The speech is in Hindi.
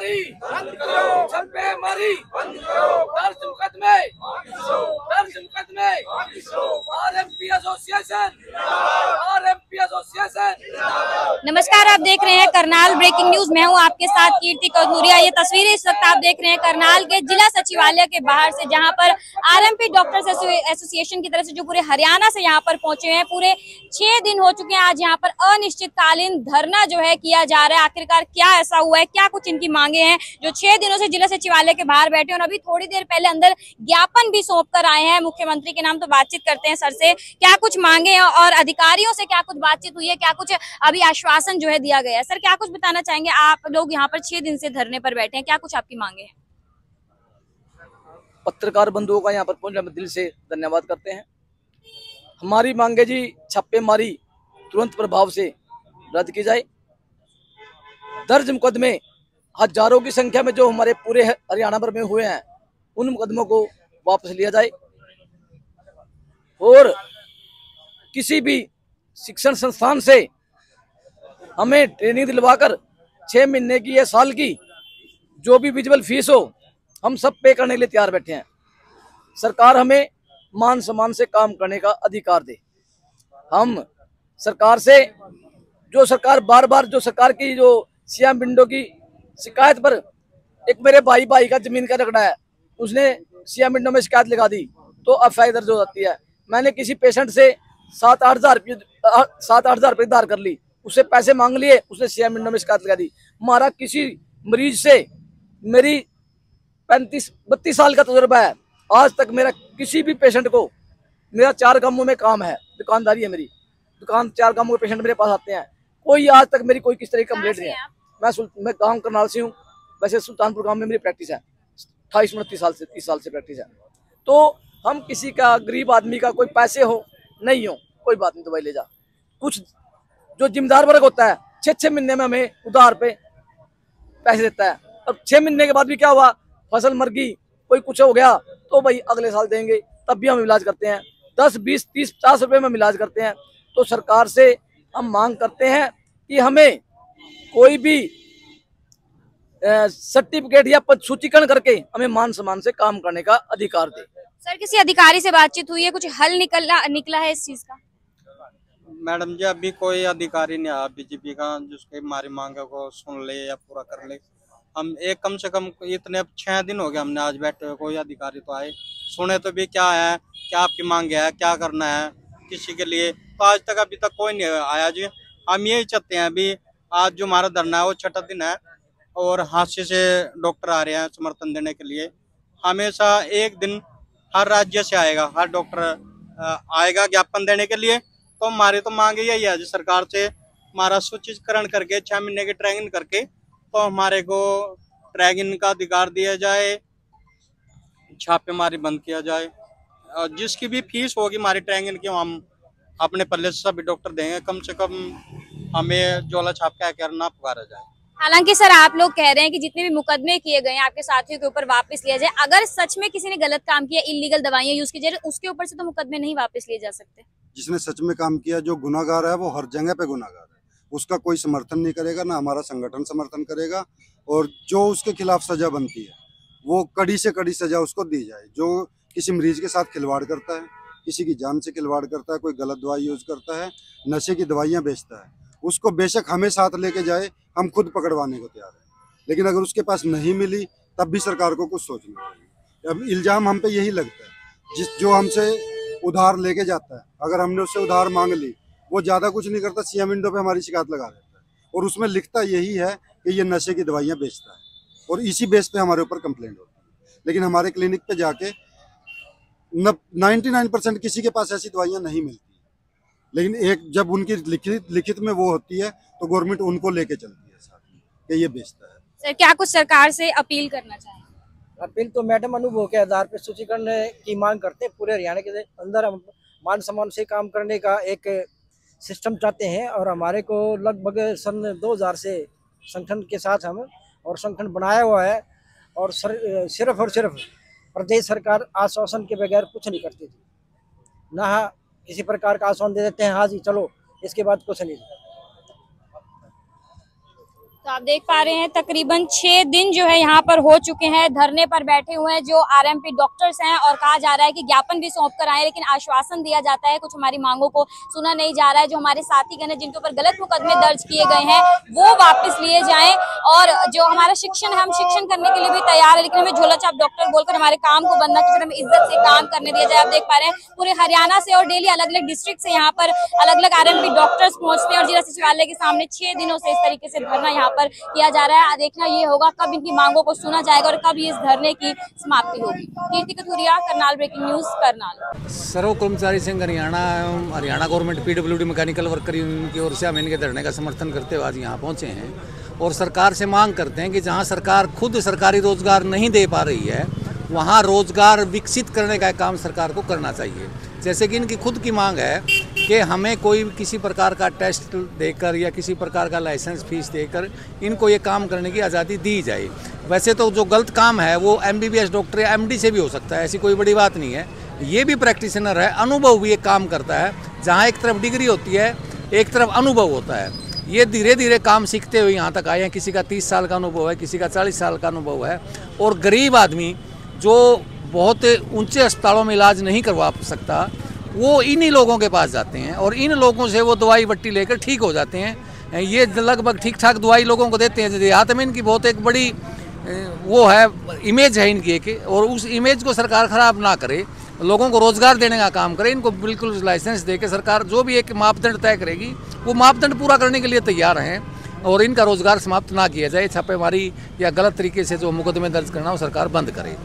मारी बंद करो, छापे मारी बंद करो, दर्ज मुकदमे आरएमपी एसोसिएशन, आरएमपी एसोसिएशन। नमस्कार, आप देख रहे हैं करनाल ब्रेकिंग न्यूज। मैं हूं आपके साथ कीर्ति कौधुरिया। ये तस्वीरें इस वक्त आप देख रहे हैं करनाल के जिला सचिवालय के बाहर से, जहां पर आरएमपी डॉक्टर्स एसोसिएशन की तरफ से जो पूरे हरियाणा से यहां पर पहुंचे हैं। पूरे 6 दिन हो चुके हैं। आज यहां पर अनिश्चितकालीन धरना जो है किया जा रहा है। आखिरकार क्या ऐसा हुआ है, क्या कुछ इनकी मांगे हैं जो 6 दिनों से जिला सचिवालय के बाहर बैठे हैं और अभी थोड़ी देर पहले अंदर ज्ञापन भी सौंप कर आए हैं मुख्यमंत्री के नाम। तो बातचीत करते हैं सर से, क्या कुछ मांगे हैं और अधिकारियों से क्या कुछ बातचीत हुई है, क्या कुछ अभी आश्वासन जो है दिया गया है। सर, क्या कुछ बताना चाहेंगे? आप लोग यहाँ पर 6 दिन से धरने पर बैठे हैं, क्या कुछ आपकी मांगे हैं? पत्रकार बंधुओं का यहाँ पर पहुंचने में दिल से धन्यवाद करते हैं। हमारी मांगे जी, छापेमारी तुरंत प्रभाव से रद्द की जाए। दर्ज मुकदमे हजारों की संख्या में जो हमारे पूरे हरियाणा भर में हुए हैं, उन मुकदमों को वापस लिया जाए और किसी भी शिक्षण संस्थान से हमें ट्रेनिंग दिलवाकर 6 महीने की या साल की जो भी विजिबल फीस हो, हम सब पे करने के लिए तैयार बैठे हैं। सरकार हमें मान सम्मान से काम करने का अधिकार दे। हम सरकार से, जो सरकार बार बार जो सरकार की जो सीएम विंडो की शिकायत पर, एक मेरे भाई का जमीन का रगड़ा है, उसने सीएम विंडो में शिकायत लगा दी तो एफआईआर दर्ज हो जाती है। मैंने किसी पेशेंट से 7-8 हज़ार रुपये धार कर ली, उससे पैसे मांग लिए, उसने सीएम विंडो में शिकायत लगा दी। हमारा किसी मरीज से, मेरी 32 साल का तजुर्बा है, आज तक मेरा किसी भी पेशेंट को, मेरा 4 गांवों में काम है, दुकानदारी है मेरी दुकान, 4 गांवों के पेशेंट मेरे पास आते हैं, कोई आज तक मेरी कोई किस तरह की कंप्लेंट नहीं है। मैं गाँव करनाल से हूँ, वैसे सुल्तानपुर गाँव में मेरी प्रैक्टिस है, 28-29 साल से 30 साल से प्रैक्टिस है। तो हम किसी का, गरीब आदमी का कोई पैसे हो नहीं हो, कोई बात नहीं, दवाई ले जा। कुछ जो जिम्मेदार वर्ग होता है 6-6 महीने में हमें उधार पे पैसे देता है। अब 6 महीने के बाद भी क्या हुआ, फसल मर गई, कोई कुछ हो गया तो भाई अगले साल देंगे, तब भी हम इलाज करते हैं। 10, 20, 30, 50 रुपए में हम इलाज करते हैं। तो सरकार से हम मांग करते हैं कि हमें कोई भी सर्टिफिकेट या पद सूचीकरण करके हमें मान सम्मान से काम करने का अधिकार दे। सर, किसी अधिकारी से बातचीत हुई है, कुछ हल निकला है इस चीज का? मैडम जी, अभी कोई अधिकारी नहीं आया बीजेपी का जिसके हमारी मांगों को सुन ले या पूरा कर ले। हम एक कम से कम इतने 6 दिन हो गए हमने आज बैठे हुए, कोई अधिकारी तो आए सुने तो भी क्या है, क्या आपकी मांगे है, क्या करना है किसी के लिए, तो आज तक अभी तक कोई नहीं आया जी। हम यही चाहते हैं, अभी आज जो हमारा धरना है वो 6ठा दिन है और हादसे से डॉक्टर आ रहे हैं समर्थन देने के लिए। हमेशा एक दिन हर राज्य से आएगा, हर डॉक्टर आएगा ज्ञापन देने के लिए। तो हमारी तो मांग यही है जी, सरकार से हमारा सूचीकरण करके 6 महीने की ट्रेनिंग करके तो हमारे को ट्रेनिंग का अधिकार दिया जाए, छापेमारी बंद किया जाए, और जिसकी भी फीस होगी हमारी ट्रेनिंग की हम अपने पल्ले से सभी डॉक्टर देंगे। कम से कम हमें झोला छाप के करना पुकारा जाए। हालांकि सर, आप लोग कह रहे हैं कि जितने भी मुकदमे किए गए हैं आपके साथियों के ऊपर वापस लिया जाए। अगर सच में किसी ने गलत काम किया, इलीगल दवाइयां यूज की जाए, उसके ऊपर से तो मुकदमे नहीं वापस लिए जा सकते। जिसने सच में काम किया, जो गुनाहगार है वो हर जगह पे गुनाहगार है, उसका कोई समर्थन नहीं करेगा, ना हमारा संगठन समर्थन करेगा। और जो उसके खिलाफ सजा बनती है वो कड़ी से कड़ी सजा उसको दी जाए। जो किसी मरीज के साथ खिलवाड़ करता है, किसी की जान से खिलवाड़ करता है, कोई गलत दवाई यूज करता है, नशे की दवाइयाँ बेचता है, उसको बेशक हमें साथ लेके जाए, हम खुद पकड़वाने को तैयार हैं। लेकिन अगर उसके पास नहीं मिली तब भी सरकार को कुछ सोचना चाहिए। अब इल्जाम हम पे यही लगता है, जो हमसे उधार लेके जाता है, अगर हमने उससे उधार मांग ली, वो ज़्यादा कुछ नहीं करता, सीएम विंडो पे हमारी शिकायत लगा देता है और उसमें लिखता यही है कि ये नशे की दवाइयाँ बेचता है, और इसी बेस पे हमारे ऊपर कंप्लेंट होती है। लेकिन हमारे क्लिनिक पे जाके 99% किसी के पास ऐसी दवाइयाँ नहीं मिलती। लेकिन एक जब उनकी लिखित में वो होती है तो गवर्नमेंट उनको लेके चलती है साथ में कि ये बेचता है। सर, क्या कुछ सरकार से अपील करना चाहेंगे? अपील तो मैडम अनुभव के आधार पर सूचीकरण की मांग करते हैं। पूरे हरियाणा के अंदर हम मान सम्मान से काम करने का एक सिस्टम चाहते हैं और हमारे को लगभग सन 2000 से संगठन के साथ हम और संगठन बनाया हुआ है और सिर्फ और सिर्फ प्रदेश सरकार आश्वासन के बगैर कुछ नहीं करती थी। ना किसी प्रकार का आश्वासन दे देते हैं, हाँ जी चलो, इसके बाद कुछ नहीं। तो आप देख पा रहे हैं तकरीबन 6 दिन जो है यहाँ पर हो चुके हैं, धरने पर बैठे हुए हैं जो आरएमपी डॉक्टर्स हैं और कहा जा रहा है कि ज्ञापन भी सौंप कर आए, लेकिन आश्वासन दिया जाता है कुछ हमारी मांगों को सुना नहीं जा रहा है। जो हमारे साथीगण हैं जिनके ऊपर गलत मुकदमे दर्ज किए गए हैं वो वापस लिए जाएं और जो हमारा शिक्षण है हम शिक्षण करने के लिए भी तैयार है, लेकिन हमें झोला छाप डॉक्टर बोलकर हमारे काम को बंद न कर हमें इज्जत से काम करने दिया जाए। आप देख पा रहे हैं पूरे हरियाणा से और डेली अलग अलग डिस्ट्रिक्ट से यहाँ पर अलग अलग आरएमपी डॉक्टर्स पहुंचते हैं और जिला सचिवालय के सामने 6 दिनों से इस तरीके से धरना यहाँ पर किया जा रहा है। देखना ये होगा कब इनकी मांगों को सुना जाएगा और कब इस धरने की समाप्ति होगी। कीर्ति कथूरिया, करनाल ब्रेकिंग न्यूज, करनाल। सर्व कर्मचारी संघ हरियाणा एवं Haryana government PWD mechanical worker union की ओर से हम इनके धरने का समर्थन करते हुए आज यहाँ पहुंचे हैं और सरकार से मांग करते हैं कि जहाँ सरकार खुद सरकारी रोजगार नहीं दे पा रही है वहाँ रोजगार विकसित करने का काम सरकार को करना चाहिए। जैसे कि इनकी खुद की मांग है कि हमें कोई किसी प्रकार का टेस्ट देकर या किसी प्रकार का लाइसेंस फीस देकर इनको ये काम करने की आज़ादी दी जाए। वैसे तो जो गलत काम है वो MBBS डॉक्टर या MD से भी हो सकता है, ऐसी कोई बड़ी बात नहीं है। ये भी प्रैक्टिशनर है, अनुभव भी एक काम करता है। जहाँ एक तरफ डिग्री होती है एक तरफ अनुभव होता है। ये धीरे धीरे काम सीखते हुए यहाँ तक आए हैं। किसी का 30 साल का अनुभव है, किसी का 40 साल का अनुभव है। और गरीब आदमी जो बहुत ऊंचे अस्पतालों में इलाज नहीं करवा सकता वो इन्हीं लोगों के पास जाते हैं और इन लोगों से वो दवाई बट्टी लेकर ठीक हो जाते हैं। ये लगभग ठीक ठाक दवाई लोगों को देते हैं। देहात में इनकी बहुत एक बड़ी वो है इमेज है इनकी एक, और उस इमेज को सरकार खराब ना करे, लोगों को रोजगार देने का काम करे। इनको बिल्कुल लाइसेंस दे के सरकार जो भी एक मापदंड तय करेगी वो मापदंड पूरा करने के लिए तैयार हैं और इनका रोजगार समाप्त ना किया जाए। छापेमारी या गलत तरीके से जो मुकदमे दर्ज करना वो सरकार बंद करे।